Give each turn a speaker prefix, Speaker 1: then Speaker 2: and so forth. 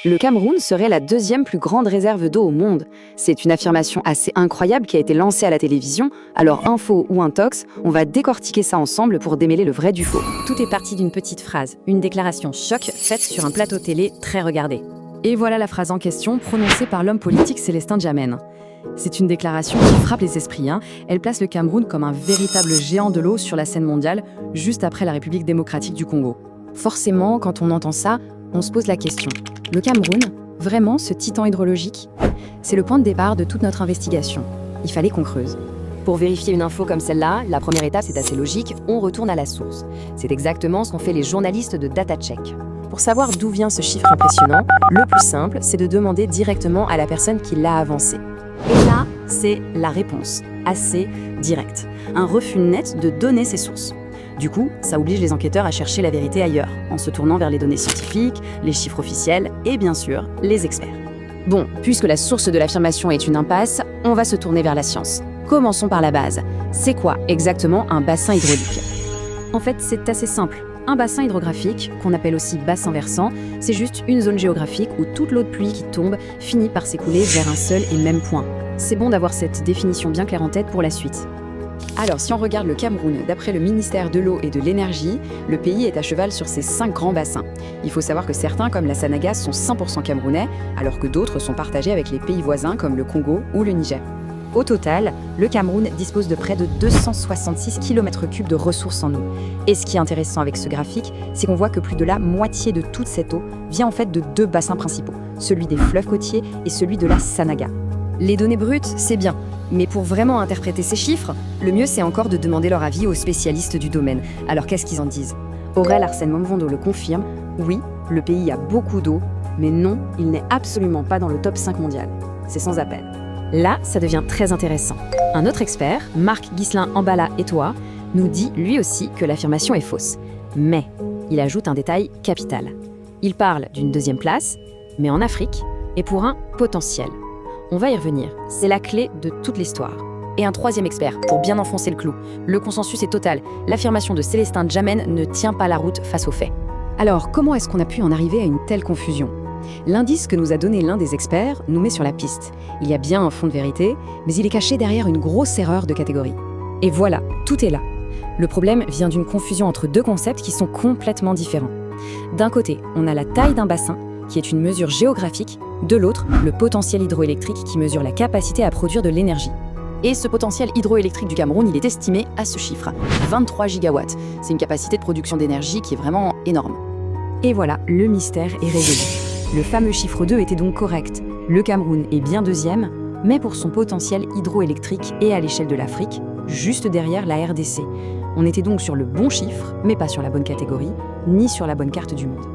Speaker 1: Le Cameroun serait la deuxième plus grande réserve d'eau au monde. C'est une affirmation assez incroyable qui a été lancée à la télévision. Alors info ou intox, on va décortiquer ça ensemble pour démêler le vrai du faux.
Speaker 2: Tout est parti d'une petite phrase, une déclaration choc faite sur un plateau télé très regardé. Et voilà la phrase en question, prononcée par l'homme politique Célestin Djamène. C'est une déclaration qui frappe les esprits. Elle place le Cameroun comme un véritable géant de l'eau sur la scène mondiale, juste après la République démocratique du Congo. Forcément, quand on entend ça, on se pose la question. Le Cameroun, vraiment ce titan hydrologique? C'est le point de départ de toute notre investigation. Il fallait qu'on creuse.
Speaker 3: Pour vérifier une info comme celle-là, la première étape, c'est assez logique, on retourne à la source. C'est exactement ce qu'ont fait les journalistes de DataCheck. Pour savoir d'où vient ce chiffre impressionnant, le plus simple, c'est de demander directement à la personne qui l'a avancé. Et là, c'est la réponse, assez directe. Un refus net de donner ses sources. Du coup, ça oblige les enquêteurs à chercher la vérité ailleurs, en se tournant vers les données scientifiques, les chiffres officiels et bien sûr, les experts. Bon, puisque la source de l'affirmation est une impasse, on va se tourner vers la science. Commençons par la base. C'est quoi exactement un bassin hydraulique? En fait, c'est assez simple. Un bassin hydrographique, qu'on appelle aussi bassin versant, c'est juste une zone géographique où toute l'eau de pluie qui tombe finit par s'écouler vers un seul et même point. C'est bon d'avoir cette définition bien claire en tête pour la suite. Alors, si on regarde le Cameroun, d'après le ministère de l'eau et de l'énergie, le pays est à cheval sur ses 5 grands bassins. Il faut savoir que certains, comme la Sanaga, sont 100% camerounais, alors que d'autres sont partagés avec les pays voisins comme le Congo ou le Niger. Au total, le Cameroun dispose de près de 266 km3 de ressources en eau. Et ce qui est intéressant avec ce graphique, c'est qu'on voit que plus de la moitié de toute cette eau vient en fait de 2 bassins principaux, celui des fleuves côtiers et celui de la Sanaga. Les données brutes, c'est bien, mais pour vraiment interpréter ces chiffres, le mieux c'est encore de demander leur avis aux spécialistes du domaine. Alors qu'est-ce qu'ils en disent? Aurel Arsène Momvondo le confirme, oui, le pays a beaucoup d'eau, mais non, il n'est absolument pas dans le top 5 mondial. C'est sans appel. Là, ça devient très intéressant. Un autre expert, Marc Ghislain Ambala Etoa, nous dit lui aussi que l'affirmation est fausse. Mais il ajoute un détail capital. Il parle d'une 2e place, mais en Afrique, et pour un potentiel. On va y revenir, c'est la clé de toute l'histoire. Et un 3e expert, pour bien enfoncer le clou. Le consensus est total, l'affirmation de Célestin Djamène ne tient pas la route face aux faits. Alors, comment est-ce qu'on a pu en arriver à une telle confusion? L'indice que nous a donné l'un des experts nous met sur la piste. Il y a bien un fond de vérité, mais il est caché derrière une grosse erreur de catégorie. Et voilà, tout est là. Le problème vient d'une confusion entre 2 concepts qui sont complètement différents. D'un côté, on a la taille d'un bassin, qui est une mesure géographique, de l'autre, le potentiel hydroélectrique qui mesure la capacité à produire de l'énergie. Et ce potentiel hydroélectrique du Cameroun, il est estimé à ce chiffre, 23 gigawatts. C'est une capacité de production d'énergie qui est vraiment énorme. Et voilà, le mystère est résolu. Le fameux chiffre 2 était donc correct. Le Cameroun est bien 2e, mais pour son potentiel hydroélectrique et à l'échelle de l'Afrique, juste derrière la RDC. On était donc sur le bon chiffre, mais pas sur la bonne catégorie, ni sur la bonne carte du monde.